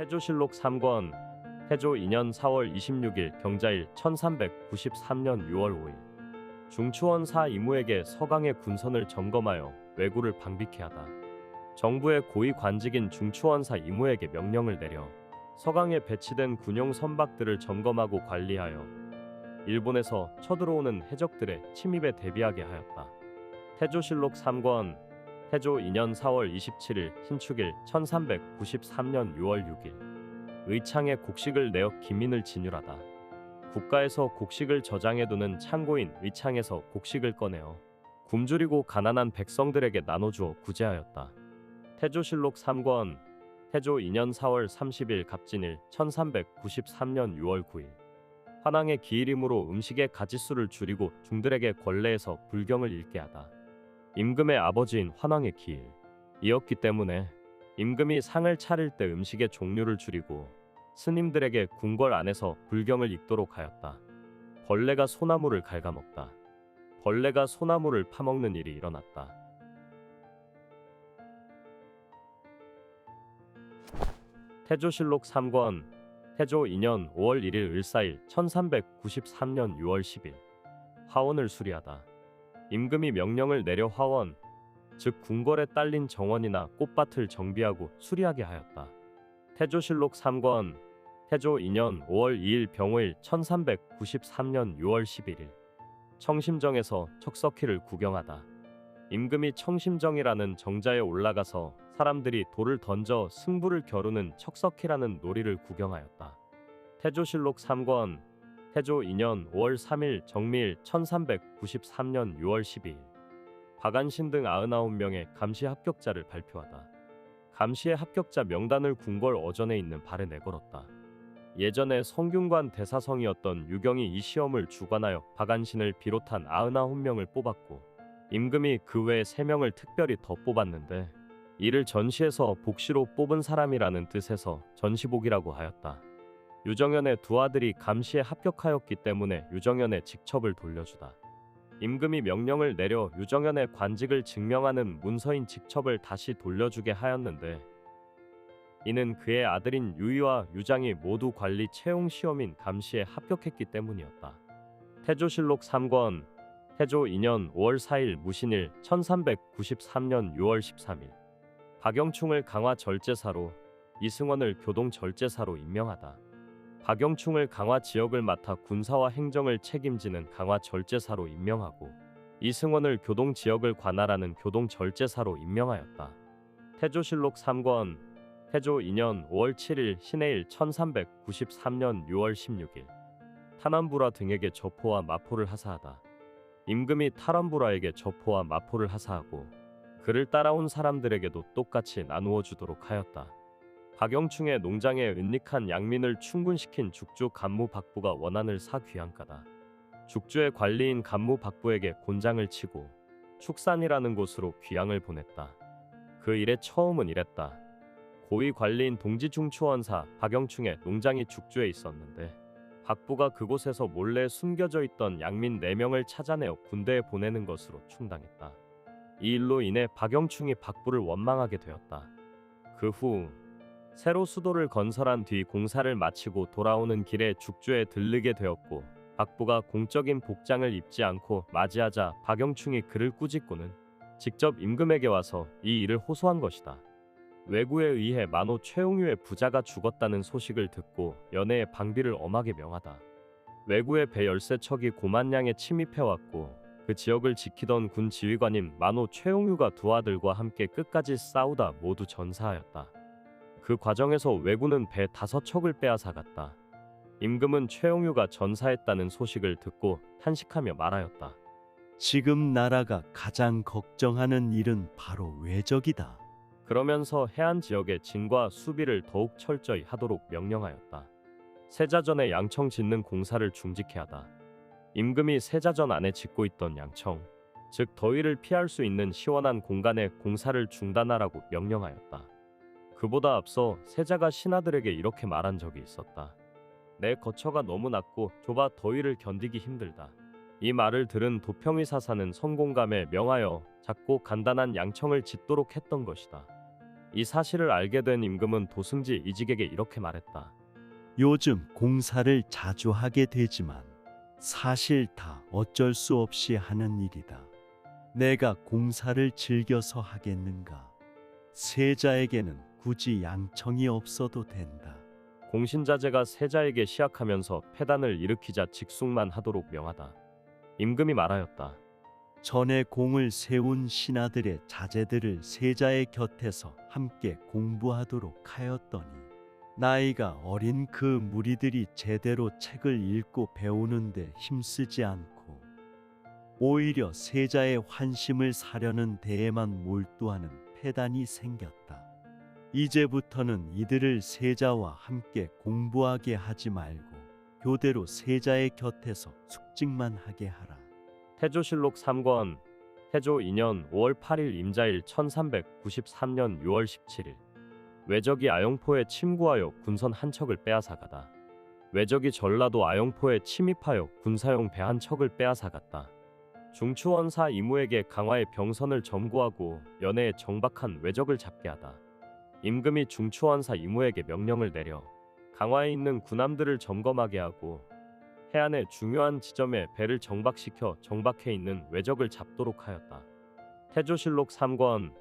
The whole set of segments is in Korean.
태조실록 3권 태조 2년 4월 26일 경자일 1393년 6월 5일 중추원사 이무에게 서강의 군선을 점검하여 왜구를 방비케 하다. 정부의 고위 관직인 중추원사 이무에게 명령을 내려 서강에 배치된 군용 선박들을 점검하고 관리하여 일본에서 쳐들어오는 해적들의 침입에 대비하게 하였다. 태조실록 3권 태조 2년 4월 27일 신축일 1393년 6월 6일 의창에 곡식을 내어 기민을 진율하다. 국가에서 곡식을 저장해두는 창고인 의창에서 곡식을 꺼내어 굶주리고 가난한 백성들에게 나눠주어 구제하였다. 태조실록 3권 태조 2년 4월 30일 갑진일 1393년 6월 9일 환왕의 기일이므로 음식의 가짓수를 줄이고 중들에게 권례에서 불경을 읽게 하다. 임금의 아버지인 환왕의 기일이었기 때문에 임금이 상을 차릴 때 음식의 종류를 줄이고 스님들에게 궁궐 안에서 불경을 읽도록 하였다. 벌레가 소나무를 갉아먹다. 벌레가 소나무를 파먹는 일이 일어났다. 태조실록 3권 태조 2년 5월 1일 을사일 1393년 6월 10일 화원을 수리하다. 임금이 명령을 내려 화원, 즉 궁궐에 딸린 정원이나 꽃밭을 정비하고 수리하게 하였다. 태조실록 3권 태조 2년 5월 2일 병오일 1393년 6월 11일 청심정에서 척석희를 구경하다. 임금이 청심정이라는 정자에 올라가서 사람들이 돌을 던져 승부를 겨루는 척석희라는 놀이를 구경하였다. 태조실록 3권 태조 2년 5월 3일 정미일 1393년 6월 12일 박안신 등 99명의 감시 합격자를 발표하다. 감시의 합격자 명단을 궁궐 어전에 있는 발에 내걸었다. 예전에 성균관 대사성이었던 유경이 이 시험을 주관하여 박안신을 비롯한 99명을 뽑았고 임금이 그 외에 3명을 특별히 더 뽑았는데 이를 전시해서 복시로 뽑은 사람이라는 뜻에서 전시복이라고 하였다. 유정연의 두 아들이 감시에 합격하였기 때문에 유정연의 직첩을 돌려주다. 임금이 명령을 내려 유정연의 관직을 증명하는 문서인 직첩을 다시 돌려주게 하였는데 이는 그의 아들인 유의와 유장이 모두 관리 채용 시험인 감시에 합격했기 때문이었다. 태조실록 3권 태조 2년 5월 4일 무신일 1393년 6월 13일 박영충을 강화 절제사로 이승원을 교동 절제사로 임명하다. 박영충을 강화 지역을 맡아 군사와 행정을 책임지는 강화 절제사로 임명하고 이승원을 교동 지역을 관할하는 교동 절제사로 임명하였다. 태조실록 3권 태조 2년 5월 7일 신해일 1393년 6월 16일 탄환부라 등에게 저포와 마포를 하사하다. 임금이 탈환부라에게 저포와 마포를 하사하고 그를 따라온 사람들에게도 똑같이 나누어 주도록 하였다. 박영충의 농장에 은닉한 양민을 충군시킨 죽주 간무 박부가 원한을 사 귀양가다. 죽주의 관리인 간무 박부에게 곤장을 치고 축산이라는 곳으로 귀양을 보냈다. 그 일의 처음은 이랬다. 고위 관리인 동지중추원사 박영충의 농장이 죽주에 있었는데 박부가 그곳에서 몰래 숨겨져 있던 양민 4명을 찾아내어 군대에 보내는 것으로 충당했다. 이 일로 인해 박영충이 박부를 원망하게 되었다. 그 후 새로 수도를 건설한 뒤 공사를 마치고 돌아오는 길에 죽주에 들르게 되었고 박부가 공적인 복장을 입지 않고 맞이하자 박영충이 그를 꾸짖고는 직접 임금에게 와서 이 일을 호소한 것이다. 왜구에 의해 만호 최용유의 부자가 죽었다는 소식을 듣고 연해에 방비를 엄하게 명하다. 왜구의 배 13척이 고만량에 침입해왔고 그 지역을 지키던 군 지휘관인 만호 최용유가 두 아들과 함께 끝까지 싸우다 모두 전사하였다. 그 과정에서 왜구는 배 5척을 빼앗아갔다. 임금은 최용유가 전사했다는 소식을 듣고 탄식하며 말하였다. 지금 나라가 가장 걱정하는 일은 바로 왜적이다. 그러면서 해안 지역의 진과 수비를 더욱 철저히 하도록 명령하였다. 세자전에 양청 짓는 공사를 중지케 하다. 임금이 세자전 안에 짓고 있던 양청, 즉 더위를 피할 수 있는 시원한 공간에 공사를 중단하라고 명령하였다. 그보다 앞서 세자가 신하들에게 이렇게 말한 적이 있었다. 내 거처가 너무 낮고 좁아 더위를 견디기 힘들다. 이 말을 들은 도평의사사는 성공감에 명하여 작고 간단한 양청을 짓도록 했던 것이다. 이 사실을 알게 된 임금은 도승지 이직에게 이렇게 말했다. 요즘 공사를 자주 하게 되지만 사실 다 어쩔 수 없이 하는 일이다. 내가 공사를 즐겨서 하겠는가? 세자에게는 굳이 양청이 없어도 된다. 공신자제가 세자에게 시약하면서 폐단을 일으키자 직숙만 하도록 명하다. 임금이 말하였다. 전에 공을 세운 신하들의 자제들을 세자의 곁에서 함께 공부하도록 하였더니 나이가 어린 그 무리들이 제대로 책을 읽고 배우는데 힘쓰지 않고 오히려 세자의 환심을 사려는 데에만 몰두하는 폐단이 생겼다. 이제부터는 이들을 세자와 함께 공부하게 하지 말고 교대로 세자의 곁에서 숙직만 하게 하라. 태조실록 3권 태조 2년 5월 8일 임자일 1393년 6월 17일 외적이 아영포에 침구하여 군선 한 척을 빼앗아가다. 외적이 전라도 아영포에 침입하여 군사용 배 한 척을 빼앗아갔다. 중추원사 이무에게 강화의 병선을 점구하고 연해에 정박한 외적을 잡게 하다. 임금이 중추원사 이무에게 명령을 내려 강화에 있는 군함들을 점검하게 하고 해안의 중요한 지점에 배를 정박시켜 정박해 있는 외적을 잡도록 하였다. 태조실록 3권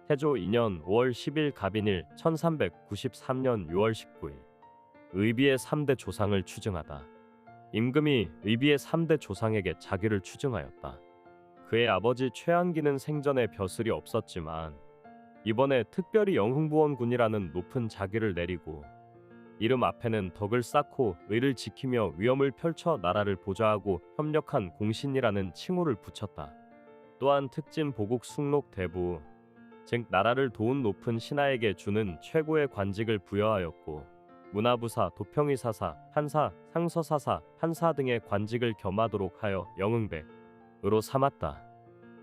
태조 2년 5월 10일 갑인일 1393년 6월 19일 의비의 3대 조상을 추증하다. 임금이 의비의 3대 조상에게 자기를 추증하였다. 그의 아버지 최한기는 생전에 벼슬이 없었지만 이번에 특별히 영흥부원군이라는 높은 자기를 내리고 이름 앞에는 덕을 쌓고 의를 지키며 위엄을 펼쳐 나라를 보좌하고 협력한 공신이라는 칭호를 붙였다. 또한 특진 보국 숙록 대부, 즉 나라를 도운 높은 신하에게 주는 최고의 관직을 부여하였고 문화부사, 도평의사사, 판사, 상서사사, 판사 등의 관직을 겸하도록 하여 영흥백으로 삼았다.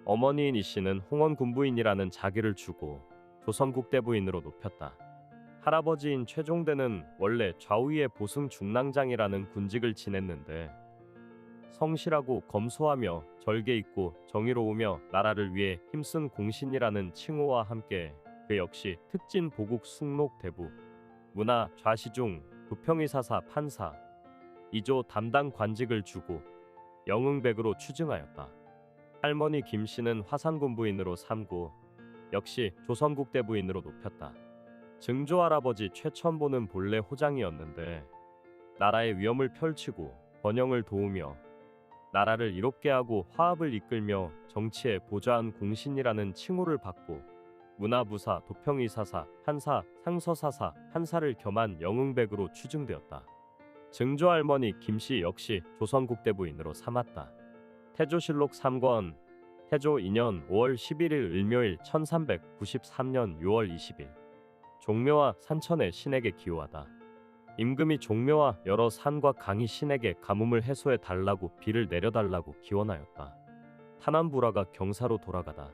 어머니인 이씨는 홍원군부인이라는 자기를 주고 조선국대부인으로 높였다. 할아버지인 최종대는 원래 좌우위의 보승 중랑장이라는 군직을 지냈는데 성실하고 검소하며 절개 있고 정의로우며 나라를 위해 힘쓴 공신이라는 칭호와 함께 그 역시 특진 보국 숙록 대부, 문화 좌시중, 도평의사사 판사, 이조 담당 관직을 주고 영흥백으로 추증하였다. 할머니 김씨는 화산군부인으로 삼고 역시 조선국대부인으로 높였다. 증조 할아버지 최천보는 본래 호장이었는데 나라의 위엄을 펼치고 번영을 도우며 나라를 이롭게 하고 화합을 이끌며 정치에 보좌한 공신이라는 칭호를 받고 문화부사, 도평의사사, 판사, 상서사사, 판사를 겸한 영흥백으로 추증되었다. 증조 할머니 김씨 역시 조선국대부인으로 삼았다. 태조실록 3권 태조 2년 5월 11일 을묘일 1393년 6월 20일 종묘와 산천의 신에게 기호하다. 임금이 종묘와 여러 산과 강이 신에게 가뭄을 해소해 달라고 비를 내려달라고 기원하였다. 타남부라가 경사로 돌아가다.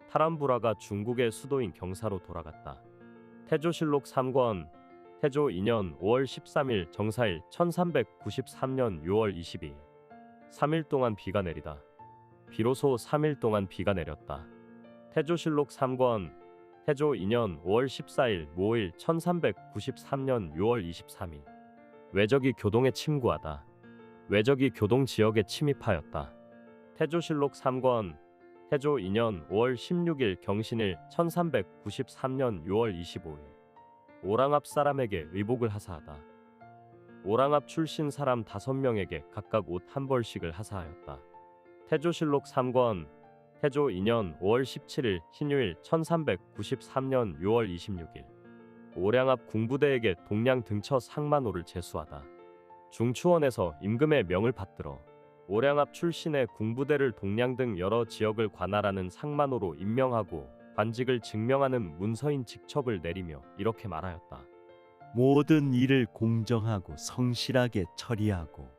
타람부라가 중국의 수도인 경사로 돌아갔다. 태조실록 3권 태조 2년 5월 13일 정사일 1393년 6월 22일 3일 동안 비가 내리다. 비로소 3일 동안 비가 내렸다. 태조실록 3권 태조 2년 5월 14일 모일 1393년 6월 23일 외적이 교동에 침구하다. 외적이 교동 지역에 침입하였다. 태조실록 3권 태조 2년 5월 16일 경신일 1393년 6월 25일 오랑압 사람에게 의복을 하사하다. 오랑압 출신 사람 5명에게 각각 옷 한 벌씩을 하사하였다. 태조실록 3권 태조 2년 5월 17일 신유일 1393년 6월 26일 오량압 궁부대에게 동량 등처 상만호를 제수하다. 중추원에서 임금의 명을 받들어 오량압 출신의 궁부대를 동량 등 여러 지역을 관할하는 상만호로 임명하고 관직을 증명하는 문서인 직첩을 내리며 이렇게 말하였다. 모든 일을 공정하고 성실하게 처리하고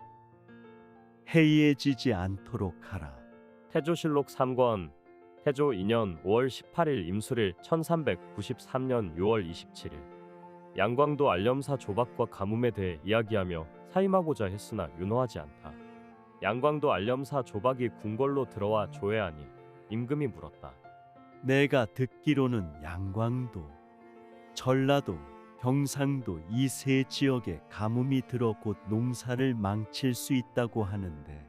해이해지지 않도록 하라. 태조실록 3권 태조 2년 5월 18일 임술일 1393년 6월 27일 양광도 알렴사 조박과 가뭄에 대해 이야기하며 사임하고자 했으나 윤호하지 않다. 양광도 알렴사 조박이 궁궐로 들어와 조회하니 임금이 물었다. 내가 듣기로는 양광도 전라도, 경상도 이 세 지역에 가뭄이 들어 곧 농사를 망칠 수 있다고 하는데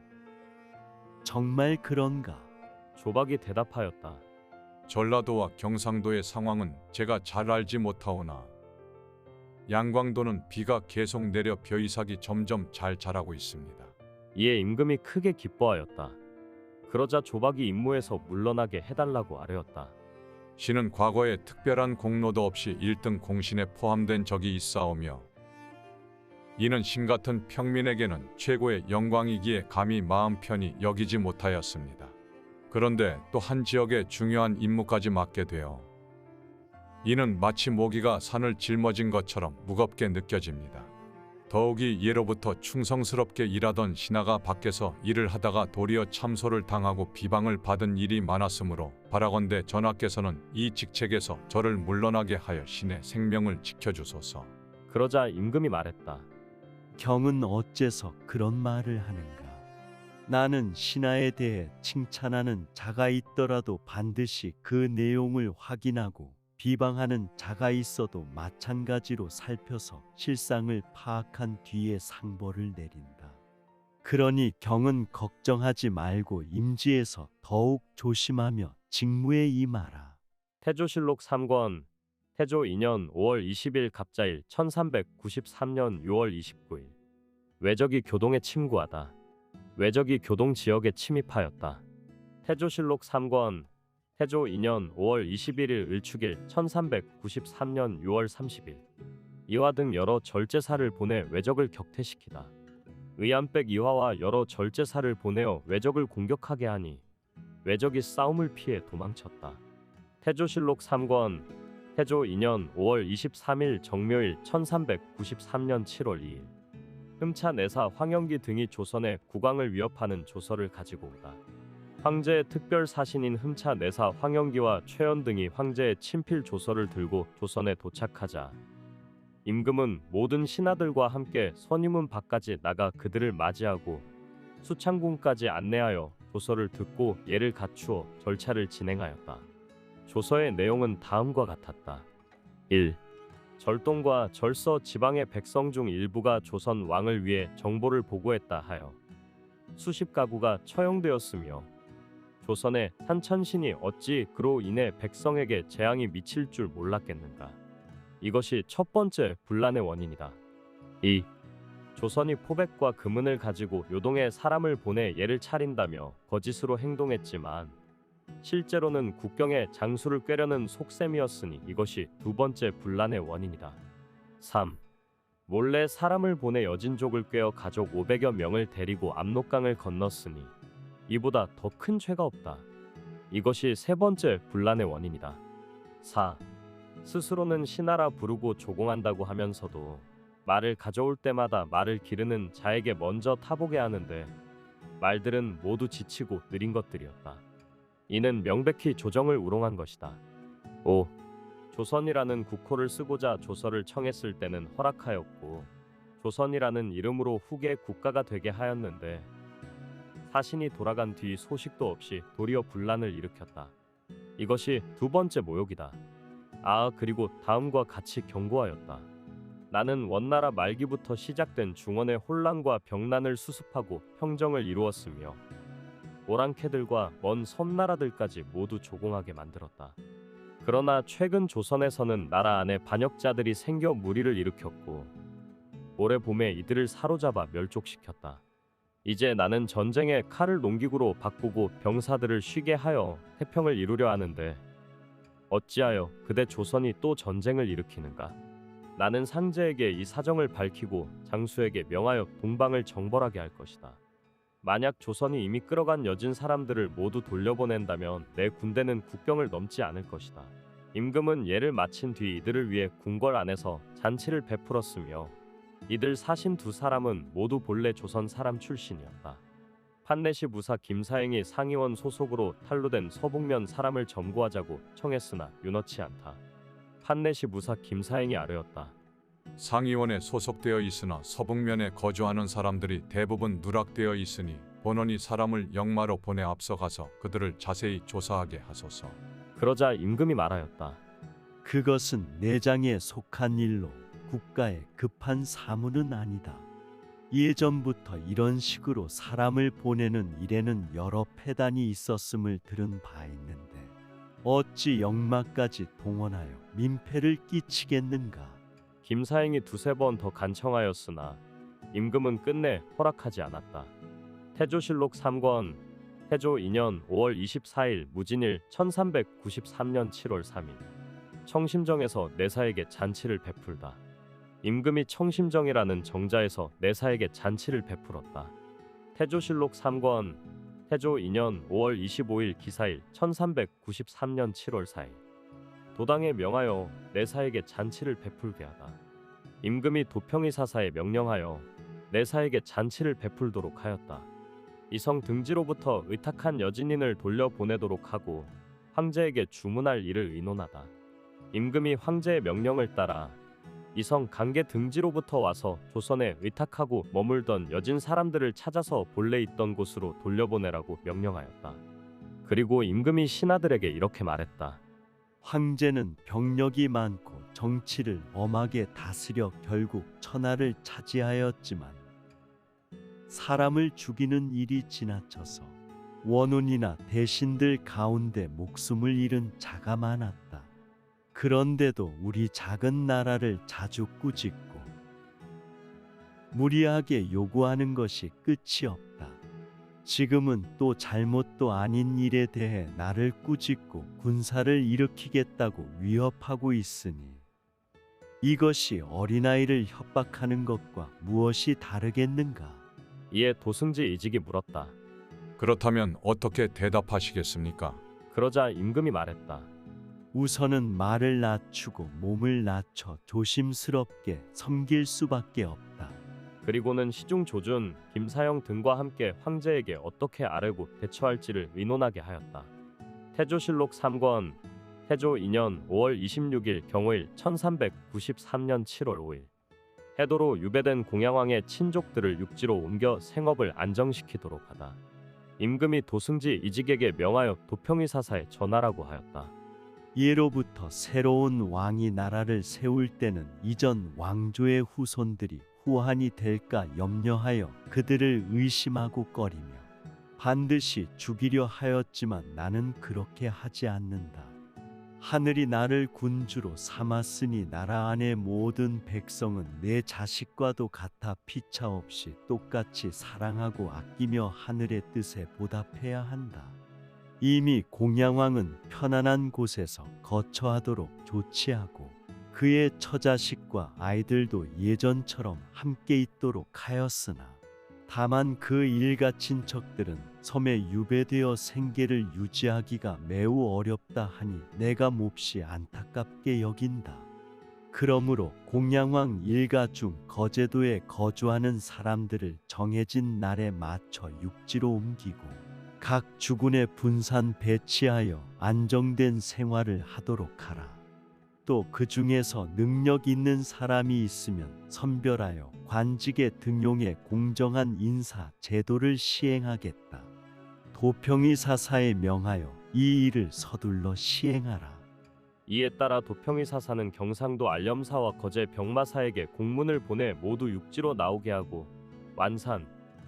정말 그런가? 조박이 대답하였다. 전라도와 경상도의 상황은 제가 잘 알지 못하오나 양광도는 비가 계속 내려 벼이삭이 점점 잘 자라고 있습니다. 이에 임금이 크게 기뻐하였다. 그러자 조박이 임무에서 물러나게 해달라고 아뢰었다. 신은 과거에 특별한 공로도 없이 1등 공신에 포함된 적이 있사오며 이는 신 같은 평민에게는 최고의 영광이기에 감히 마음 편히 여기지 못하였습니다. 그런데 또 한 지역의 중요한 임무까지 맡게 되어 이는 마치 모기가 산을 짊어진 것처럼 무겁게 느껴집니다. 더욱이 예로부터 충성스럽게 일하던 신하가 밖에서 일을 하다가 도리어 참소를 당하고 비방을 받은 일이 많았으므로 바라건대 전하께서는 이 직책에서 저를 물러나게 하여 신의 생명을 지켜주소서. 그러자 임금이 말했다. 경은 어째서 그런 말을 하는가? 나는 신하에 대해 칭찬하는 자가 있더라도 반드시 그 내용을 확인하고 비방하는 자가 있어도 마찬가지로 살펴서 실상을 파악한 뒤에 상벌을 내린다. 그러니 경은 걱정하지 말고 임지에서 더욱 조심하며 직무에 임하라. 태조실록 3권 태조 2년 5월 20일 갑자일 1393년 6월 29일 외적이 교동에 침구하다. 외적이 교동 지역에 침입하였다. 태조실록 3권 태조 2년 5월 21일 을축일 1393년 6월 30일 이화 등 여러 절제사를 보내 외적을 격퇴시키다. 의안백 이화와 여러 절제사를 보내어 외적을 공격하게 하니 외적이 싸움을 피해 도망쳤다. 태조실록 3권 태조 2년 5월 23일 정묘일 1393년 7월 2일 흠차 내사 황영기 등이 조선의 국왕을 위협하는 조서를 가지고 오다. 황제의 특별 사신인 흠차 내사 황영기와 최연 등이 황제의 친필 조서를 들고 조선에 도착하자 임금은 모든 신하들과 함께 선유문 밖까지 나가 그들을 맞이하고 수창궁까지 안내하여 조서를 듣고 예를 갖추어 절차를 진행하였다. 조서의 내용은 다음과 같았다. 1. 절동과 절서 지방의 백성 중 일부가 조선 왕을 위해 정보를 보고했다 하여 수십 가구가 처형되었으며 조선의 산천신이 어찌 그로 인해 백성에게 재앙이 미칠 줄 몰랐겠는가. 이것이 첫 번째 분란의 원인이다. 2. 조선이 포백과 금은을 가지고 요동에 사람을 보내 예를 차린다며 거짓으로 행동했지만 실제로는 국경에 장수를 꿰려는 속셈이었으니 이것이 두 번째 분란의 원인이다. 3. 몰래 사람을 보내 여진족을 꿰어 가족 500여 명을 데리고 압록강을 건넜으니 이보다 더 큰 죄가 없다. 이것이 세 번째 분란의 원인이다. 4. 스스로는 신하라 부르고 조공한다고 하면서도 말을 가져올 때마다 말을 기르는 자에게 먼저 타보게 하는데 말들은 모두 지치고 느린 것들이었다. 이는 명백히 조정을 우롱한 것이다. 5. 조선이라는 국호를 쓰고자 조서를 청했을 때는 허락하였고 조선이라는 이름으로 후계 국가가 되게 하였는데 사신이 돌아간 뒤 소식도 없이 도리어 분란을 일으켰다. 이것이 두 번째 모욕이다. 그리고 다음과 같이 경고하였다. 나는 원나라 말기부터 시작된 중원의 혼란과 병난을 수습하고 평정을 이루었으며 오랑캐들과 먼 섬나라들까지 모두 조공하게 만들었다. 그러나 최근 조선에서는 나라 안에 반역자들이 생겨 무리를 일으켰고 올해 봄에 이들을 사로잡아 멸족시켰다. 이제 나는 전쟁에 칼을 농기구로 바꾸고 병사들을 쉬게 하여 태평을 이루려 하는데 어찌하여 그대 조선이 또 전쟁을 일으키는가? 나는 상제에게 이 사정을 밝히고 장수에게 명하여 동방을 정벌하게 할 것이다. 만약 조선이 이미 끌어간 여진 사람들을 모두 돌려보낸다면 내 군대는 국경을 넘지 않을 것이다. 임금은 예를 마친 뒤 이들을 위해 궁궐 안에서 잔치를 베풀었으며 이들 사신 두 사람은 모두 본래 조선 사람 출신이었다. 판내시 무사 김사행이 상의원 소속으로 탄로된 서북면 사람을 점거하자고 청했으나 윤허치 않다. 판내시 무사 김사행이 아뢰었다. 상의원에 소속되어 있으나 서북면에 거주하는 사람들이 대부분 누락되어 있으니 본원이 사람을 영마로 보내 앞서가서 그들을 자세히 조사하게 하소서. 그러자 임금이 말하였다. 그것은 내장에 속한 일로 국가에 급한 사무는 아니다. 예전부터 이런 식으로 사람을 보내는 일에는 여러 폐단이 있었음을 들은 바 있는데 어찌 역마까지 동원하여 민폐를 끼치겠는가. 김사행이 두세 번 더 간청하였으나 임금은 끝내 허락하지 않았다. 태조실록 3권 태조 2년 5월 24일 무진일 1393년 7월 3일 청심정에서 내사에게 잔치를 베풀다. 임금이 청심정이라는 정자에서 내사에게 잔치를 베풀었다. 태조실록 3권 태조 2년 5월 25일 기사일 1393년 7월 4일 도당에 명하여 내사에게 잔치를 베풀게 하다. 임금이 도평이 사사에 명령하여 내사에게 잔치를 베풀도록 하였다. 이성 등지로부터 의탁한 여진인을 돌려보내도록 하고 황제에게 주문할 일을 의논하다. 임금이 황제의 명령을 따라 이성 강계 등지로부터 와서 조선에 의탁하고 머물던 여진 사람들을 찾아서 본래 있던 곳으로 돌려보내라고 명령하였다. 그리고 임금이 신하들에게 이렇게 말했다. 황제는 병력이 많고 정치를 엄하게 다스려 결국 천하를 차지하였지만 사람을 죽이는 일이 지나쳐서 원혼이나 대신들 가운데 목숨을 잃은 자가 많았다. 그런데도 우리 작은 나라를 자주 꾸짖고 무리하게 요구하는 것이 끝이 없다. 지금은 또 잘못도 아닌 일에 대해 나를 꾸짖고 군사를 일으키겠다고 위협하고 있으니 이것이 어린아이를 협박하는 것과 무엇이 다르겠는가? 이에 도승지 이직이 물었다. 그렇다면 어떻게 대답하시겠습니까? 그러자 임금이 말했다. 우선은 말을 낮추고 몸을 낮춰 조심스럽게 섬길 수밖에 없다. 그리고는 시중 조준, 김사영 등과 함께 황제에게 어떻게 아뢰고 대처할지를 의논하게 하였다. 태조실록 3권 태조 2년 5월 26일 경호일 1393년 7월 5일 해도로 유배된 공양왕의 친족들을 육지로 옮겨 생업을 안정시키도록 하다. 임금이 도승지 이직에게 명하여 도평이 사사에 전하라고 하였다. 예로부터 새로운 왕이 나라를 세울 때는 이전 왕조의 후손들이 후한이 될까 염려하여 그들을 의심하고 꺼리며 반드시 죽이려 하였지만 나는 그렇게 하지 않는다. 하늘이 나를 군주로 삼았으니 나라 안의 모든 백성은 내 자식과도 같아 피차 없이 똑같이 사랑하고 아끼며 하늘의 뜻에 보답해야 한다. 이미 공양왕은 편안한 곳에서 거처하도록 조치하고 그의 처자식과 아이들도 예전처럼 함께 있도록 하였으나 다만 그 일가친 척들은 섬에 유배되어 생계를 유지하기가 매우 어렵다 하니 내가 몹시 안타깝게 여긴다. 그러므로 공양왕 일가 중 거제도에 거주하는 사람들을 정해진 날에 맞춰 육지로 옮기고 각 주군에 분산 배치하여 안정된 생활을 하도록 하라. 또 그 중에서 능력 있는 사람이 있으면 선별하여 관직에 등용해 공정한 인사 제도를 시행하겠다. 도평이 사사에 명하여 이 일을 서둘러 시행하라. 이에 따라 도평이 사사는 경상도 안렴사와 거제 병마사에게 공문을 보내 모두 육지로 나오게 하고 완산,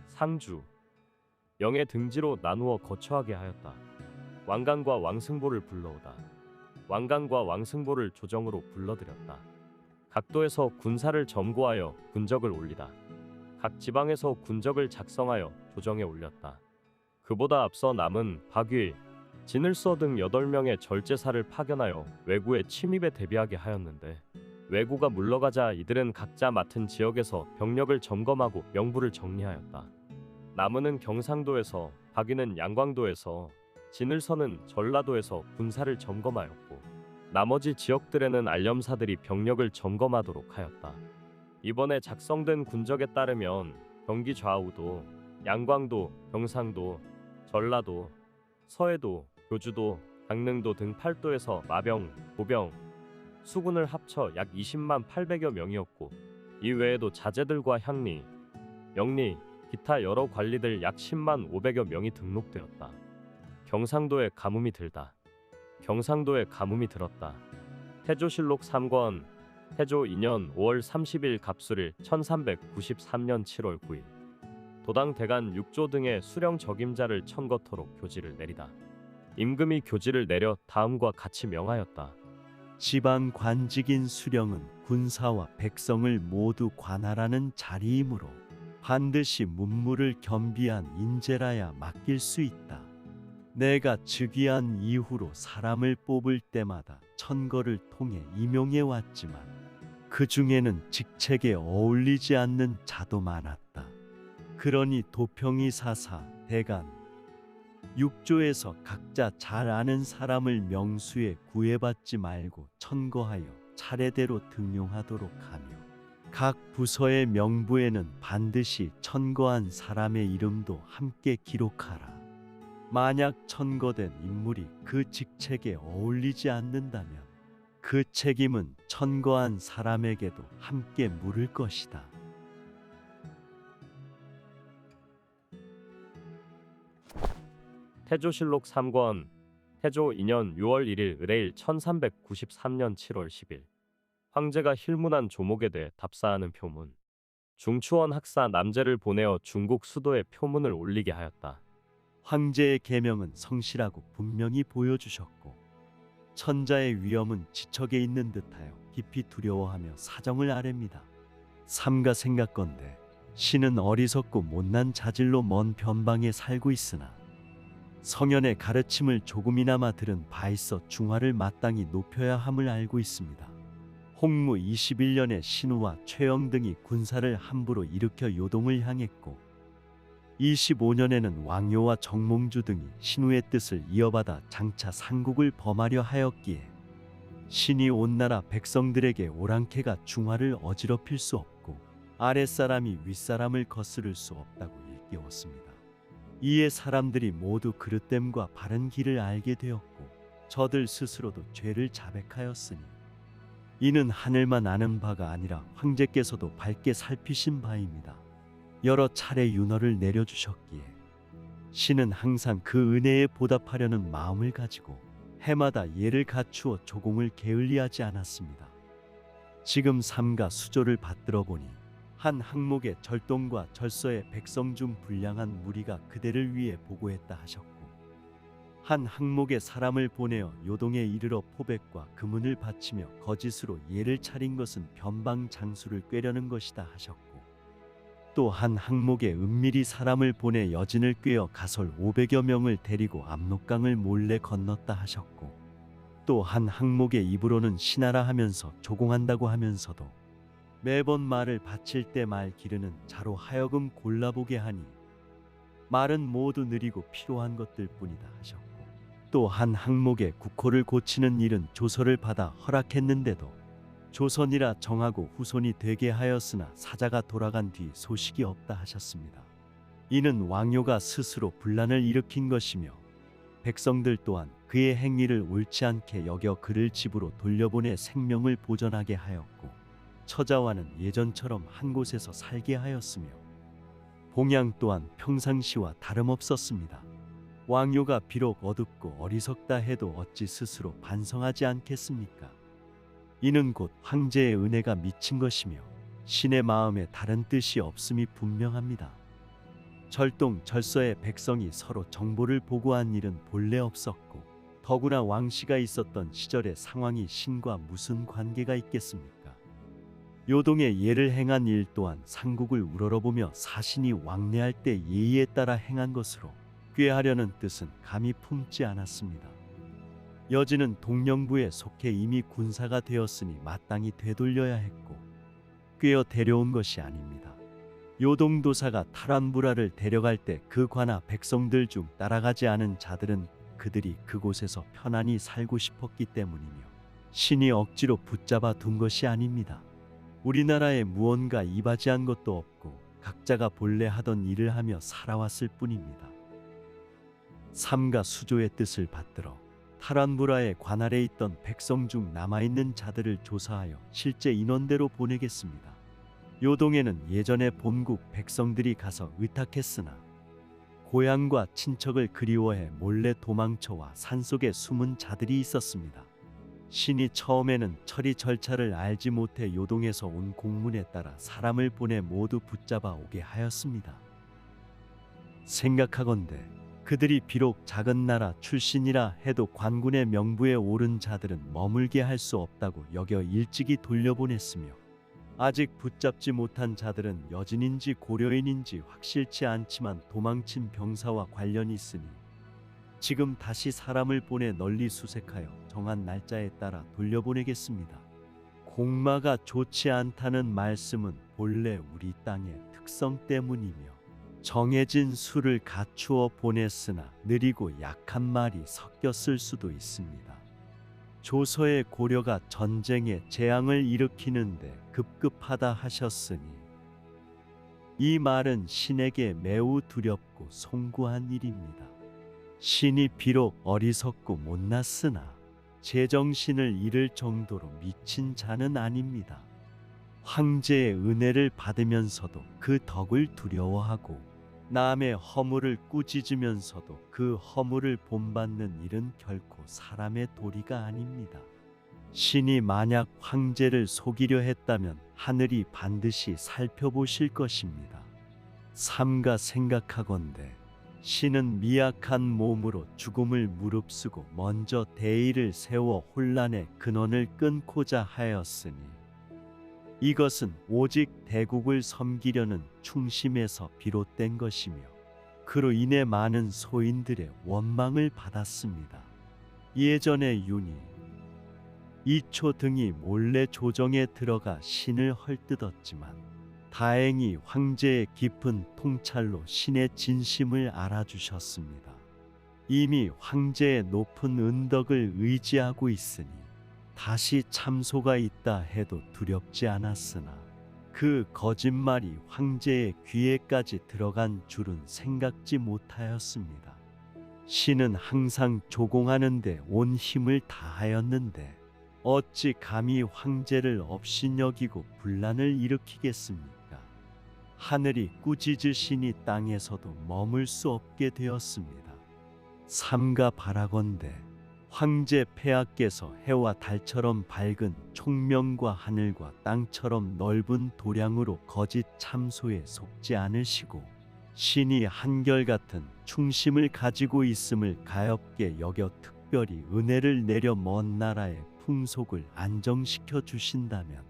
상주, 영해 등지로 나누어 거처하게 하였다. 왕관과 왕승보를 불러오다. 왕관과 왕승보를 조정으로 불러들였다. 각 도에서 군사를 점거하여 군적을 올리다. 각 지방에서 군적을 작성하여 조정에 올렸다. 그보다 앞서 남은 박위, 진을서 등 8명의 절제사를 파견하여 왜구의 침입에 대비하게 하였는데 왜구가 물러가자 이들은 각자 맡은 지역에서 병력을 점검하고 명부를 정리하였다. 남은은 경상도에서, 박위는 양광도에서, 진을서는 전라도에서 군사를 점검하였고 나머지 지역들에는 안렴사들이 병력을 점검하도록 하였다. 이번에 작성된 군적에 따르면 경기 좌우도, 양광도, 경상도, 전라도, 서해도, 교주도, 강릉도 등 8도에서 마병, 보병, 수군을 합쳐 약 20만 800여 명이었고 이 외에도 자제들과 향리, 영리, 기타 여러 관리들 약 10만 500여 명이 등록되었다. 경상도에 가뭄이 들다. 경상도에 가뭄이 들었다. 태조실록 3권 태조 2년 5월 30일 갑술일 1393년 7월 9일 도당 대간 6조 등의 수령 적임자를 천거토록 교지를 내리다. 임금이 교지를 내려 다음과 같이 명하였다. 지방 관직인 수령은 군사와 백성을 모두 관할하는 자리이므로 반드시 문무를 겸비한 인재라야 맡길 수 있다. 내가 즉위한 이후로 사람을 뽑을 때마다 천거를 통해 임용해 왔지만 그 중에는 직책에 어울리지 않는 자도 많았다. 그러니 도평이 사사, 대간, 육조에서 각자 잘 아는 사람을 명수에 구애받지 말고 천거하여 차례대로 등용하도록 하며 각 부서의 명부에는 반드시 천거한 사람의 이름도 함께 기록하라. 만약 천거된 인물이 그 직책에 어울리지 않는다면 그 책임은 천거한 사람에게도 함께 물을 것이다. 태조실록 3권 태조 2년 6월 1일 의뢰일 1393년 7월 10일 황제가 힐문한 조목에 대해 답사하는 표문. 중추원 학사 남제를 보내어 중국 수도에 표문을 올리게 하였다. 황제의 계명은 성실하고 분명히 보여주셨고 천자의 위엄은 지척에 있는 듯하여 깊이 두려워하며 사정을 아랩니다. 삼가 생각건대 신은 어리석고 못난 자질로 먼 변방에 살고 있으나 성현의 가르침을 조금이나마 들은 바 있어 중화를 마땅히 높여야 함을 알고 있습니다. 홍무 21년에 신우와 최영 등이 군사를 함부로 일으켜 요동을 향했고 25년에는 왕요와 정몽주 등이 신우의 뜻을 이어받아 장차 상국을 범하려 하였기에 신이 온 나라 백성들에게 오랑캐가 중화를 어지럽힐 수 없고 아랫사람이 윗사람을 거스를 수 없다고 일깨웠습니다. 이에 사람들이 모두 그릇됨과 바른 길을 알게 되었고 저들 스스로도 죄를 자백하였으니 이는 하늘만 아는 바가 아니라 황제께서도 밝게 살피신 바입니다. 여러 차례 윤허를 내려주셨기에 신은 항상 그 은혜에 보답하려는 마음을 가지고 해마다 예를 갖추어 조공을 게을리하지 않았습니다. 지금 삼가 수조를 받들어 보니 한 항목의 절동과 절서의 백성 중 불량한 무리가 그대를 위해 보고했다 하셨고 한 항목의 사람을 보내어 요동에 이르러 포백과 금은을 바치며 거짓으로 예를 차린 것은 변방 장수를 꾀려는 것이다 하셨고 또 한 항목의 은밀히 사람을 보내 여진을 꾀어 가설 500여 명을 데리고 압록강을 몰래 건넜다 하셨고 또 한 항목의 입으로는 신하라 하면서 조공한다고 하면서도 매번 말을 바칠 때 말 기르는 자로 하여금 골라보게 하니 말은 모두 느리고 피로한 것들 뿐이다 하셨고 또 한 항목의 국호를 고치는 일은 조서를 받아 허락했는데도 조선이라 정하고 후손이 되게 하였으나 사자가 돌아간 뒤 소식이 없다 하셨습니다. 이는 왕요가 스스로 분란을 일으킨 것이며 백성들 또한 그의 행위를 옳지 않게 여겨 그를 집으로 돌려보내 생명을 보전하게 하였고 처자와는 예전처럼 한 곳에서 살게 하였으며 봉양 또한 평상시와 다름없었습니다. 왕요가 비록 어둡고 어리석다 해도 어찌 스스로 반성하지 않겠습니까? 이는 곧 황제의 은혜가 미친 것이며 신의 마음에 다른 뜻이 없음이 분명합니다. 절동 절서의 백성이 서로 정보를 보고한 일은 본래 없었고 더구나 왕씨가 있었던 시절의 상황이 신과 무슨 관계가 있겠습니까? 요동의 예를 행한 일 또한 상국을 우러러보며 사신이 왕래할 때 예의에 따라 행한 것으로 꾀하려는 뜻은 감히 품지 않았습니다. 여진은 동령부에 속해 이미 군사가 되었으니 마땅히 되돌려야 했고 꾀어 데려온 것이 아닙니다. 요동도사가 타란부라를 데려갈 때 그 관아 백성들 중 따라가지 않은 자들은 그들이 그곳에서 편안히 살고 싶었기 때문이며 신이 억지로 붙잡아 둔 것이 아닙니다. 우리나라에 무언가 이바지한 것도 없고 각자가 본래 하던 일을 하며 살아왔을 뿐입니다. 삼가 수조의 뜻을 받들어 타란부라의 관할에 있던 백성 중 남아있는 자들을 조사하여 실제 인원대로 보내겠습니다. 요동에는 예전에 본국 백성들이 가서 의탁했으나 고향과 친척을 그리워해 몰래 도망쳐와 산속에 숨은 자들이 있었습니다. 신이 처음에는 처리 절차를 알지 못해 요동에서 온 공문에 따라 사람을 보내 모두 붙잡아 오게 하였습니다. 생각하건대 그들이 비록 작은 나라 출신이라 해도 관군의 명부에 오른 자들은 머물게 할 수 없다고 여겨 일찍이 돌려보냈으며, 아직 붙잡지 못한 자들은 여진인지 고려인인지 확실치 않지만 도망친 병사와 관련이 있으니 지금 다시 사람을 보내 널리 수색하여 정한 날짜에 따라 돌려보내겠습니다. 공마가 좋지 않다는 말씀은 본래 우리 땅의 특성 때문이며, 정해진 수를 갖추어 보냈으나 느리고 약한 말이 섞였을 수도 있습니다. 조서의 고려가 전쟁에 재앙을 일으키는데 급급하다 하셨으니 이 말은 신에게 매우 두렵고 송구한 일입니다. 신이 비록 어리석고 못났으나 제정신을 잃을 정도로 미친 자는 아닙니다. 황제의 은혜를 받으면서도 그 덕을 두려워하고 남의 허물을 꾸짖으면서도 그 허물을 본받는 일은 결코 사람의 도리가 아닙니다. 신이 만약 황제를 속이려 했다면 하늘이 반드시 살펴보실 것입니다. 삼가 생각하건대 신은 미약한 몸으로 죽음을 무릅쓰고 먼저 대의를 세워 혼란의 근원을 끊고자 하였으니 이것은 오직 대국을 섬기려는 충심에서 비롯된 것이며, 그로 인해 많은 소인들의 원망을 받았습니다. 예전에 윤희, 이초 등이 몰래 조정에 들어가 신을 헐뜯었지만 다행히 황제의 깊은 통찰로 신의 진심을 알아주셨습니다. 이미 황제의 높은 은덕을 의지하고 있으니 다시 참소가 있다 해도 두렵지 않았으나 그 거짓말이 황제의 귀에까지 들어간 줄은 생각지 못하였습니다. 신은 항상 조공하는데 온 힘을 다하였는데 어찌 감히 황제를 업신여기고 분란을 일으키겠습니까? 하늘이 꾸짖으시니 땅에서도 머물 수 없게 되었습니다. 삼가 바라건대 황제 폐하께서 해와 달처럼 밝은 총명과 하늘과 땅처럼 넓은 도량으로 거짓 참소에 속지 않으시고 신이 한결같은 충심을 가지고 있음을 가엾게 여겨 특별히 은혜를 내려 먼 나라의 풍속을 안정시켜 주신다면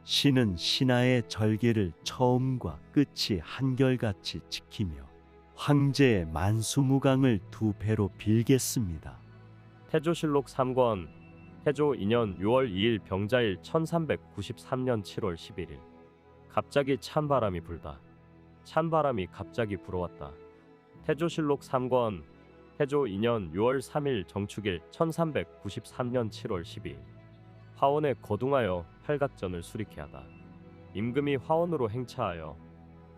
신은 신하의 절개를 처음과 끝이 한결같이 지키며 황제의 만수무강을 두 배로 빌겠습니다. 태조실록 3권 태조 2년 6월 2일 병자일 1393년 7월 11일 갑자기 찬바람이 불다. 찬바람이 갑자기 불어왔다. 태조실록 3권 태조 2년 6월 3일 정축일 1393년 7월 12일 화원에 거둥하여 팔각전을 수리케 하다. 임금이 화원으로 행차하여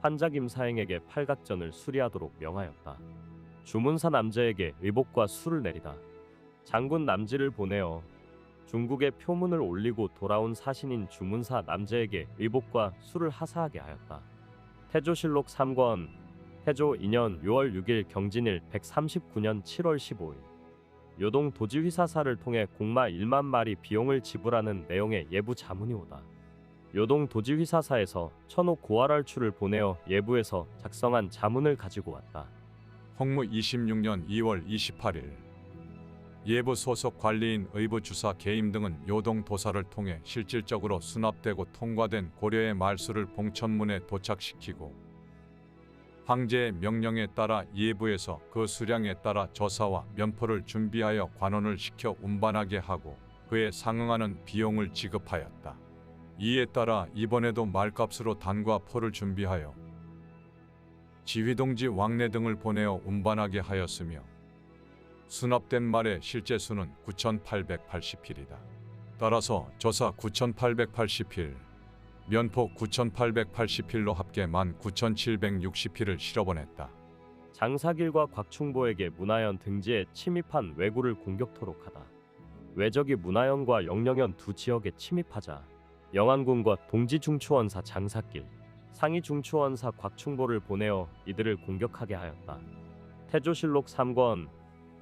환자김 사행에게 팔각전을 수리하도록 명하였다. 주문사 남제에게 의복과 술을 내리다. 장군 남지를 보내어 중국에 표문을 올리고 돌아온 사신인 주문사 남제에게 의복과 술을 하사하게 하였다. 태조실록 3권 태조 2년 6월 6일 경진일 139년 7월 15일 요동 도지휘사사를 통해 공마 1만 마리 비용을 지불하는 내용의 예부 자문이 오다. 요동 도지휘사사에서 천호 고활알추를 보내어 예부에서 작성한 자문을 가지고 왔다. 홍무 26년 2월 28일 예부 소속 관리인 의부주사 계임 등은 요동 도사를 통해 실질적으로 수납되고 통과된 고려의 말수를 봉천문에 도착시키고 황제의 명령에 따라 예부에서 그 수량에 따라 저사와 면포를 준비하여 관원을 시켜 운반하게 하고 그에 상응하는 비용을 지급하였다. 이에 따라 이번에도 말값으로 단과 포를 준비하여 지휘동지 왕래 등을 보내어 운반하게 하였으며 수납된 말의 실제 수는 9,880필이다. 따라서 저사 9,880필, 면포 9,880필로 합계 19,760필을 실어보냈다. 장사길과 곽충보에게 문하연 등지에 침입한 왜구를 공격토록 하다. 왜적이 문하연과 영령연 두 지역에 침입하자 영안군과 동지중추원사 장사길, 상위중추원사 곽충보를 보내어 이들을 공격하게 하였다. 태조실록 3권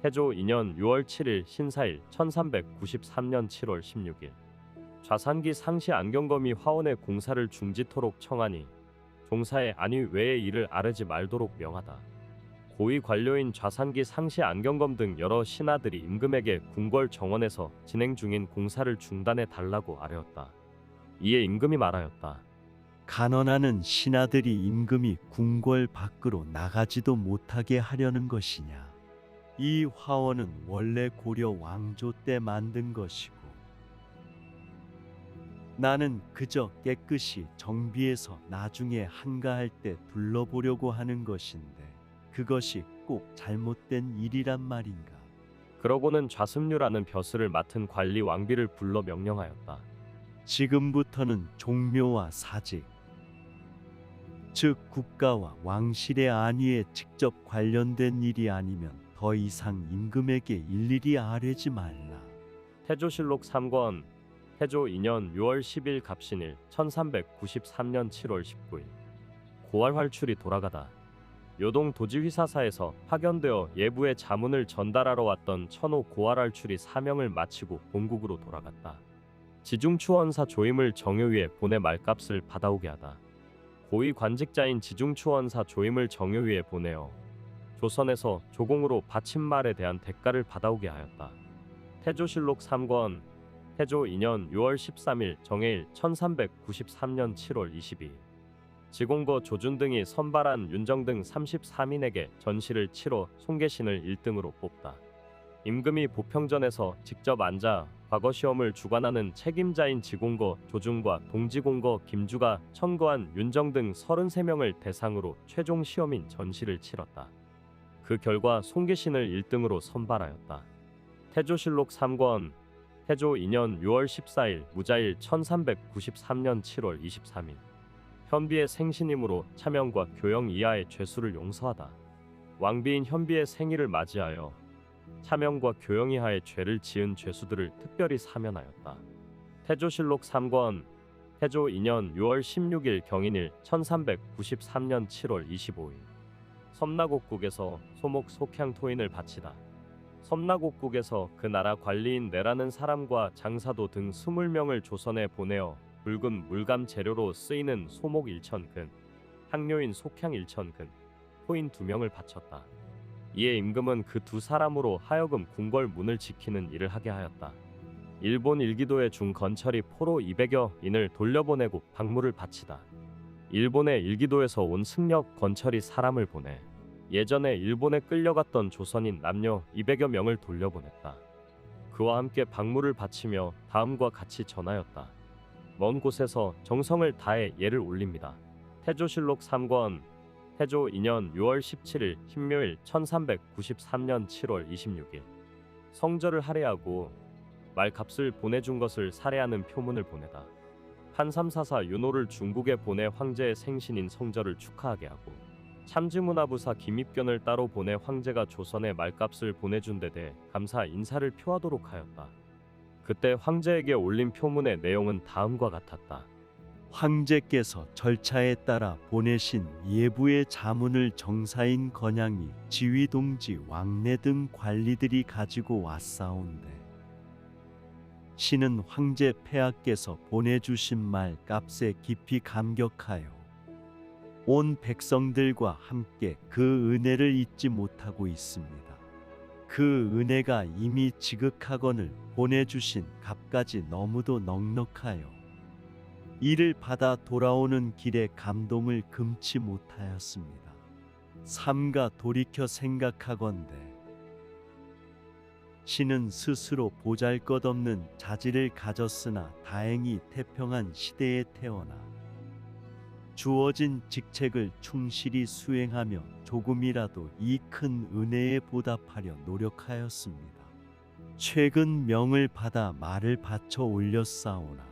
태조 2년 6월 7일 신사일 1393년 7월 16일 좌산기 상시 안경검이 화원의 공사를 중지토록 청하니 종사의 안위 외의 일을 아뢰지 말도록 명하다. 고위 관료인 좌산기 상시 안경검 등 여러 신하들이 임금에게 궁궐 정원에서 진행 중인 공사를 중단해 달라고 아뢰었다. 이에 임금이 말하였다. 간언하는 신하들이 임금이 궁궐 밖으로 나가지도 못하게 하려는 것이냐. 이 화원은 원래 고려 왕조 때 만든 것이고 나는 그저 깨끗이 정비해서 나중에 한가할 때 둘러보려고 하는 것인데 그것이 꼭 잘못된 일이란 말인가. 그러고는 좌습류라는 벼슬을 맡은 관리 왕비를 불러 명령하였다. 지금부터는 종묘와 사직, 즉 국가와 왕실의 안위에 직접 관련된 일이 아니면 더 이상 임금에게 일일이 아뢰지 말라. 태조실록 3권 태조 2년 6월 10일 갑신일 1393년 7월 19일 고활 활출이 돌아가다 요동 도지휘사사에서 파견되어 예부의 자문을 전달하러 왔던 천호 고활 활출이 사명을 마치고 본국으로 돌아갔다. 지중추원사 조임을 정효위에 보내 말값을 받아오게 하다. 고위 관직자인 지중추원사 조임을 정효위에 보내어 조선에서 조공으로 바친 말에 대한 대가를 받아오게 하였다. 태조실록 3권 태조 2년 6월 13일 정해일 1393년 7월 22일 지공거 조준 등이 선발한 윤정 등 33인에게 전시를 치러 송계신을 1등으로 뽑다. 임금이 보평전에서 직접 앉아 과거 시험을 주관하는 책임자인 지공거 조준과 동지공거 김주가 청거한 윤정 등 33명을 대상으로 최종 시험인 전시를 치렀다. 그 결과 송계신을 1등으로 선발하였다. 태조실록 3권 태조 2년 6월 14일 무자일 1393년 7월 23일 현비의 생신이므로 차명과 교영 이하의 죄수를 용서하다. 왕비인 현비의 생일을 맞이하여 차명과 교영 이하의 죄를 지은 죄수들을 특별히 사면하였다. 태조실록 3권 태조 2년 6월 16일 경인일 1393년 7월 25일 섬나곡국에서 소목 속향 토인을 바치다. 섬나곡국에서 그 나라 관리인 내라는 사람과 장사도 등 20명을 조선에 보내어 붉은 물감 재료로 쓰이는 소목 1,000근, 향료인 속향 1,000근, 토인 2명을 바쳤다. 이에 임금은 그 두 사람으로 하여금 궁궐 문을 지키는 일을 하게 하였다. 일본 일기도의 중건철이 포로 200여 인을 돌려보내고 박물을 바치다. 일본의 일기도에서 온 승력 건철이 사람을 보내 예전에 일본에 끌려갔던 조선인 남녀 200여 명을 돌려보냈다. 그와 함께 박물을 바치며 다음과 같이 전하였다. 먼 곳에서 정성을 다해 예를 올립니다. 태조실록 3권 태조 2년 6월 17일 신묘일 1393년 7월 26일 성절을 할애하고 말값을 보내준 것을 살해하는 표문을 보내다. 판삼사사 윤호를 중국에 보내 황제의 생신인 성절을 축하하게 하고 참지문화부사 김입견을 따로 보내 황제가 조선에 말값을 보내준 데 대해 감사 인사를 표하도록 하였다. 그때 황제에게 올린 표문의 내용은 다음과 같았다. 황제께서 절차에 따라 보내신 예부의 자문을 정사인 건양이 지휘동지 왕래 등 관리들이 가지고 왔사온데 신은 황제 폐하께서 보내주신 말 값에 깊이 감격하여 온 백성들과 함께 그 은혜를 잊지 못하고 있습니다. 그 은혜가 이미 지극하거늘 보내주신 값까지 너무도 넉넉하여 이를 받아 돌아오는 길에 감동을 금치 못하였습니다. 삼가 돌이켜 생각하건대 신은 스스로 보잘것없는 자질을 가졌으나 다행히 태평한 시대에 태어나 주어진 직책을 충실히 수행하며 조금이라도 이 큰 은혜에 보답하려 노력하였습니다. 최근 명을 받아 말을 바쳐 올렸사오나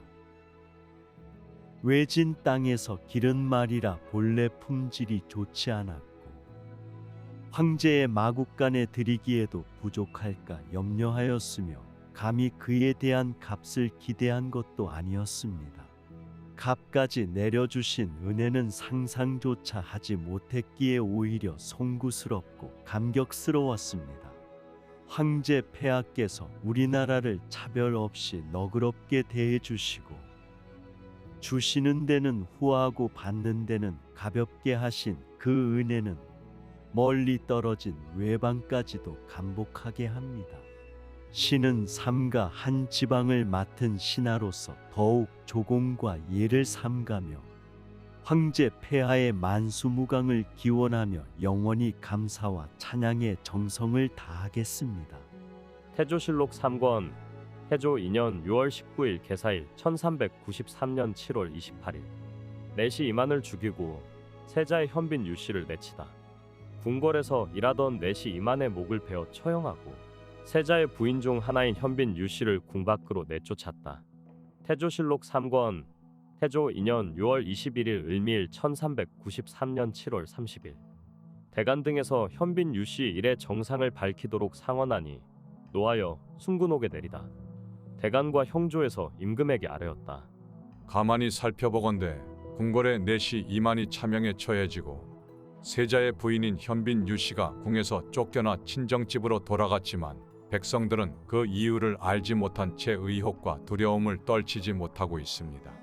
외진 땅에서 기른 말이라 본래 품질이 좋지 않았고 황제의 마국간에 드리기에도 부족할까 염려하였으며 감히 그에 대한 값을 기대한 것도 아니었습니다. 값까지 내려주신 은혜는 상상조차 하지 못했기에 오히려 송구스럽고 감격스러웠습니다. 황제 폐하께서 우리나라를 차별 없이 너그럽게 대해 주시고 주시는 데는 후하고 받는 데는 가볍게 하신 그 은혜는 멀리 떨어진 외방까지도 감복하게 합니다. 신은 삼가 한 지방을 맡은 신하로서 더욱 조공과 예를 삼가며 황제 폐하의 만수무강을 기원하며 영원히 감사와 찬양의 정성을 다하겠습니다. 태조실록 3권 태조 2년 6월 19일 개사일 1393년 7월 28일 내시 이만을 죽이고 세자의 현빈 유씨를 내치다. 궁궐에서 일하던 내시 이만의 목을 베어 처형하고 세자의 부인 중 하나인 현빈 유씨를 궁 밖으로 내쫓았다. 태조실록 3권 태조 2년 6월 21일 을미일 1393년 7월 30일 대간 등에서 현빈 유씨 일의 정상을 밝히도록 상언하니 노하여 순군옥에 내리다. 대간과 형조에서 임금에게 아뢰었다. 가만히 살펴보건대 궁궐의 내시 이만이 차명에 처해지고 세자의 부인인 현빈 유씨가 궁에서 쫓겨나 친정집으로 돌아갔지만 백성들은 그 이유를 알지 못한 채 의혹과 두려움을 떨치지 못하고 있습니다.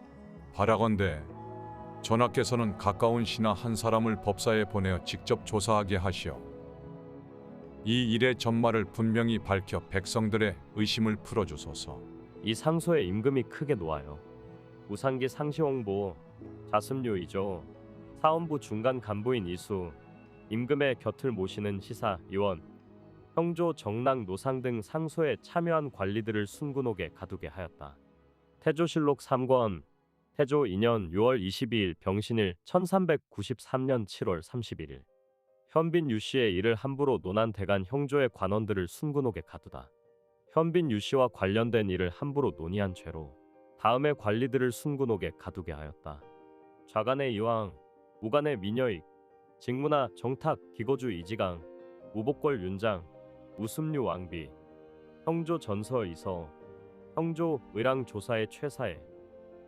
바라건대 전하께서는 가까운 신하 한 사람을 법사에 보내어 직접 조사하게 하시어 이 일의 전말을 분명히 밝혀 백성들의 의심을 풀어주소서. 이 상소에 임금이 크게 노하여 우상기 상시홍보 자습류이조 사원부 중간 간부인 이수 임금의 곁을 모시는 시사 의원 형조 정랑 노상 등 상소에 참여한 관리들을 순군옥에 가두게 하였다. 태조실록 3권 태조 2년 6월 22일 병신일 1393년 7월 31일 현빈 유씨의 일을 함부로 논한 대간 형조의 관원들을 순군옥에 가두다. 현빈 유씨와 관련된 일을 함부로 논의한 죄로 다음의 관리들을 순군옥에 가두게 하였다. 좌간의 이왕, 우간의 민여익, 직무나 정탁 기거주 이지강, 우복골 윤장, 우습류 왕비, 형조 전서 이서, 형조 의랑 조사의 최사해,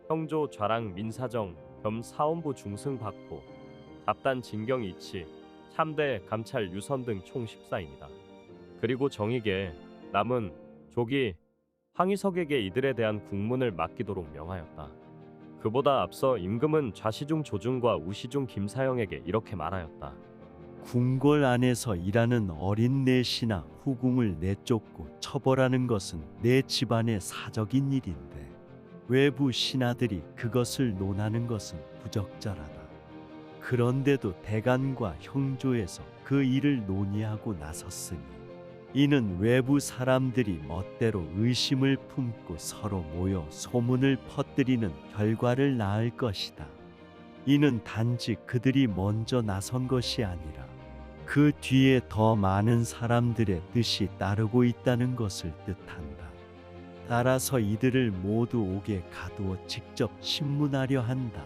형조 좌랑 민사정 겸 사원부 중승 박포, 답단 진경 이치, 참대 감찰 유선 등 총 14인이다. 그리고 정익에 남은 조기 황희석에게 이들에 대한 국문을 맡기도록 명하였다. 그보다 앞서 임금은 좌시중 조중과 우시중 김사영에게 이렇게 말하였다. 궁궐 안에서 일하는 어린 내시나 후궁을 내쫓고 처벌하는 것은 내 집안의 사적인 일인데 외부 신하들이 그것을 논하는 것은 부적절하다. 그런데도 대간과 형조에서 그 일을 논의하고 나섰으니 이는 외부 사람들이 멋대로 의심을 품고 서로 모여 소문을 퍼뜨리는 결과를 낳을 것이다. 이는 단지 그들이 먼저 나선 것이 아니라 그 뒤에 더 많은 사람들의 뜻이 따르고 있다는 것을 뜻한다. 따라서 이들을 모두 옥에 가두어 직접 신문하려 한다.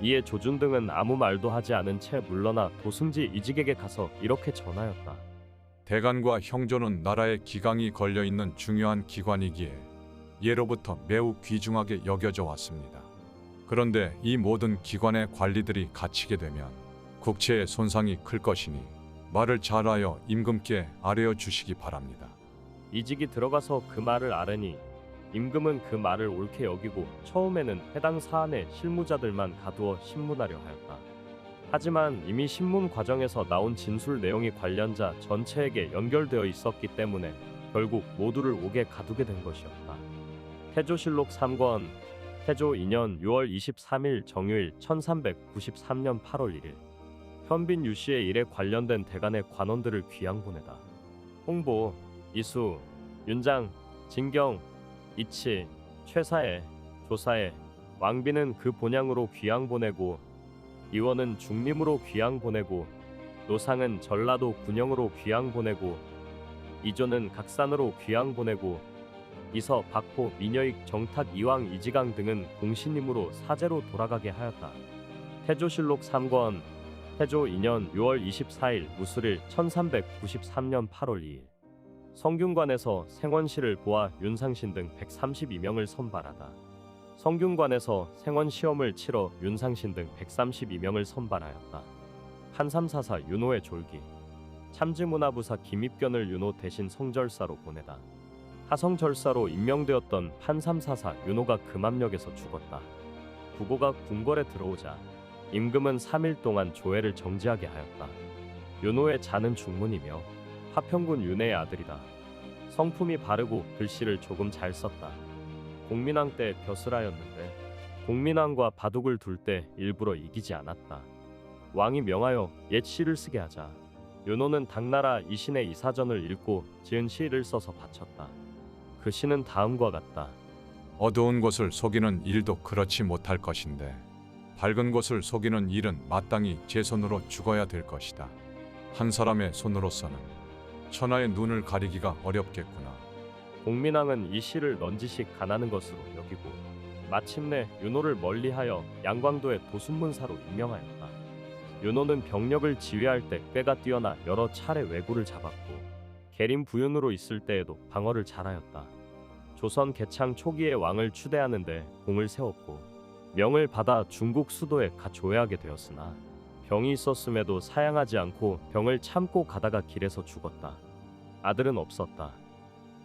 이에 조준 등은 아무 말도 하지 않은 채 물러나 도승지 이직에게 가서 이렇게 전하였다. 대간과 형조는 나라의 기강이 걸려있는 중요한 기관이기에 예로부터 매우 귀중하게 여겨져 왔습니다. 그런데 이 모든 기관의 관리들이 갇히게 되면 국체의 손상이 클 것이니 말을 잘하여 임금께 아뢰어 주시기 바랍니다. 이직이 들어가서 그 말을 아뢰니 임금은 그 말을 옳게 여기고 처음에는 해당 사안의 실무자들만 가두어 신문하려 하였다. 하지만 이미 신문 과정에서 나온 진술 내용이 관련자 전체에게 연결되어 있었기 때문에 결국 모두를 옥에 가두게 된 것이었다. 태조실록 3권 태조 2년 6월 23일 정유일 1393년 8월 1일 현빈 유씨의 일에 관련된 대간의 관원들을 귀양 보내다. 홍보, 이수, 윤장, 진경, 이치, 최사해, 조사해, 왕비는 그 본향으로 귀양 보내고 이원은 중림으로 귀양 보내고 노상은 전라도 군영으로 귀양 보내고 이조는 각산으로 귀양 보내고 이서, 박포, 민여익, 정탁, 이왕, 이지강 등은 공신임으로 사제로 돌아가게 하였다. 태조실록 3권 태조 2년 6월 24일 무술일 1393년 8월 2일 성균관에서 생원시를 보아 윤상신 등 132명을 선발하다. 성균관에서 생원시험을 치러 윤상신 등 132명을 선발하였다. 한삼사사 윤호의 졸기 참지문화부사 김입견을 윤호 대신 성절사로 보내다. 하성절사로 임명되었던 판삼사사 윤호가 금암역에서 죽었다. 부고가 궁궐에 들어오자 임금은 3일 동안 조회를 정지하게 하였다. 윤호의 자는 중문이며 화평군 윤회의 아들이다. 성품이 바르고 글씨를 조금 잘 썼다. 공민왕 때 벼슬하였는데 공민왕과 바둑을 둘 때 일부러 이기지 않았다. 왕이 명하여 옛 시를 쓰게 하자 윤호는 당나라 이신의 이사전을 읽고 지은 시를 써서 바쳤다. 그 시는 다음과 같다. 어두운 곳을 속이는 일도 그렇지 못할 것인데 밝은 곳을 속이는 일은 마땅히 제 손으로 죽어야 될 것이다. 한 사람의 손으로서는 천하의 눈을 가리기가 어렵겠구나. 공민왕은 이 시를 넌지시 가나는 것으로 여기고 마침내 윤호를 멀리하여 양광도의 도순문사로 임명하였다. 윤호는 병력을 지휘할 때 꾀가 뛰어나 여러 차례 왜구를 잡았고 계림 부윤으로 있을 때에도 방어를 잘하였다. 조선 개창 초기에 왕을 추대하는데 공을 세웠고 명을 받아 중국 수도에 가 조회하게 되었으나 병이 있었음에도 사양하지 않고 병을 참고 가다가 길에서 죽었다. 아들은 없었다.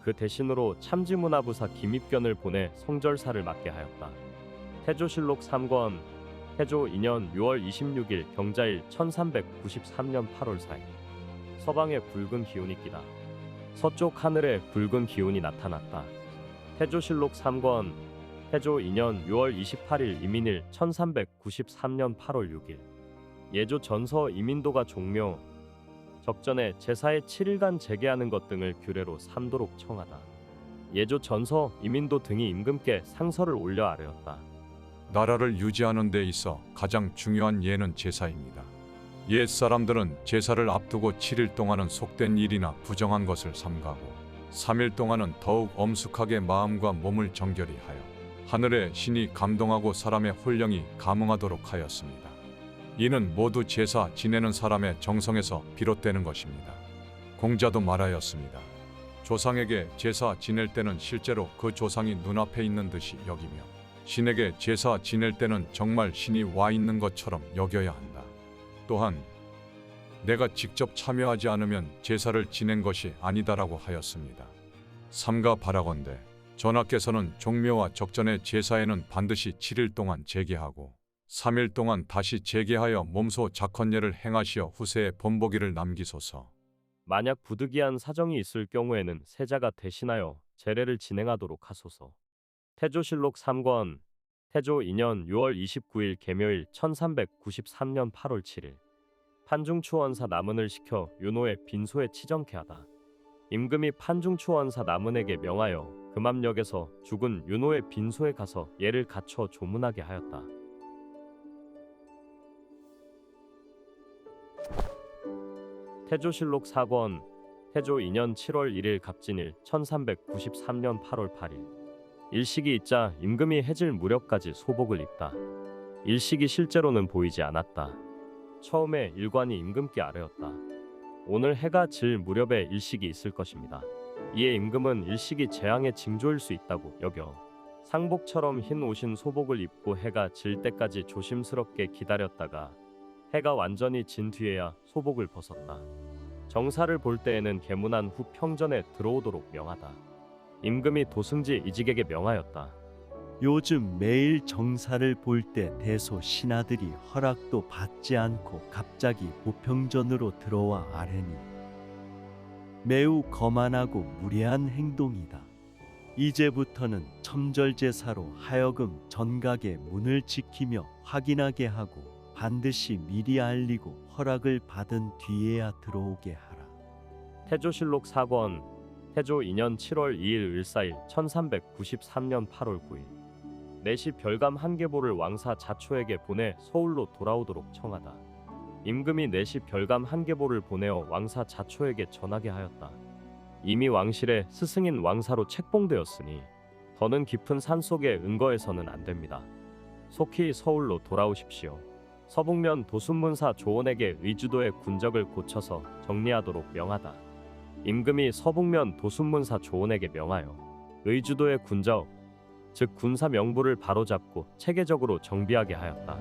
그 대신으로 참지문화부사 김입견을 보내 성절사를 맡게 하였다. 태조실록 3권 태조 2년 6월 26일 경자일 1393년 8월 4일 서방에 붉은 기운이 끼다. 서쪽 하늘에 붉은 기운이 나타났다. 태조실록 3권 태조 2년 6월 28일 이민일 1393년 8월 6일 예조 전서 이민도가 종묘 적전에 제사에 7일간 재개하는 것 등을 규례로 삼도록 청하다. 예조 전서 이민도 등이 임금께 상서를 올려 아뢰었다. 나라를 유지하는 데 있어 가장 중요한 예는 제사입니다. 옛 사람들은 제사를 앞두고 7일 동안은 속된 일이나 부정한 것을 삼가고 3일 동안은 더욱 엄숙하게 마음과 몸을 정결히 하여 하늘의 신이 감동하고 사람의 혼령이 감응하도록 하였습니다. 이는 모두 제사 지내는 사람의 정성에서 비롯되는 것입니다. 공자도 말하였습니다. 조상에게 제사 지낼 때는 실제로 그 조상이 눈앞에 있는 듯이 여기며 신에게 제사 지낼 때는 정말 신이 와 있는 것처럼 여겨야 한다. 또한 내가 직접 참여하지 않으면 제사를 지낸 것이 아니다라고 하였습니다. 삼가 바라건대 전하께서는 종묘와 적전의 제사에는 반드시 7일 동안 재개하고 3일 동안 다시 재개하여 몸소 작헌예를 행하시어 후세에 본보기를 남기소서. 만약 부득이한 사정이 있을 경우에는 세자가 대신하여 제례를 진행하도록 하소서. 태조실록 3권 태조 2년 6월 29일 개묘일 1393년 8월 7일 판중추원사 남은을 시켜 윤호의 빈소에 치정케 하다. 임금이 판중추원사 남은에게 명하여 금암역에서 죽은 윤호의 빈소에 가서 예를 갖춰 조문하게 하였다. 태조실록 4권 태조 2년 7월 1일 갑진일 1393년 8월 8일 일식이 있자 임금이 해질 무렵까지 소복을 입다. 일식이 실제로는 보이지 않았다. 처음에 일관이 임금께 아뢰었다. 오늘 해가 질 무렵에 일식이 있을 것입니다. 이에 임금은 일식이 재앙의 징조일 수 있다고 여겨 상복처럼 흰 옷인 소복을 입고 해가 질 때까지 조심스럽게 기다렸다가 해가 완전히 진 뒤에야 소복을 벗었다. 정사를 볼 때에는 개문한 후 평전에 들어오도록 명하다. 임금이 도승지 이직에게 명하였다. 요즘 매일 정사를 볼 때 대소 신하들이 허락도 받지 않고 갑자기 보평전으로 들어와 아뢰니 매우 거만하고 무례한 행동이다. 이제부터는 첨절제사로 하여금 전각의 문을 지키며 확인하게 하고 반드시 미리 알리고 허락을 받은 뒤에야 들어오게 하라. 태조실록 4권 태조 2년 7월 2일 을사일 1393년 8월 9일 내시 별감 한계보를 왕사 자초에게 보내 서울로 돌아오도록 청하다. 임금이 내시 별감 한계보를 보내어 왕사 자초에게 전하게 하였다. 이미 왕실에 스승인 왕사로 책봉되었으니 더는 깊은 산속에 은거해서는 안 됩니다. 속히 서울로 돌아오십시오. 서북면 도순문사 조원에게 의주도의 군적을 고쳐서 정리하도록 명하다. 임금이 서북면 도순문사 조원에게 명하여 의주도의 군적, 즉 군사 명부를 바로잡고 체계적으로 정비하게 하였다.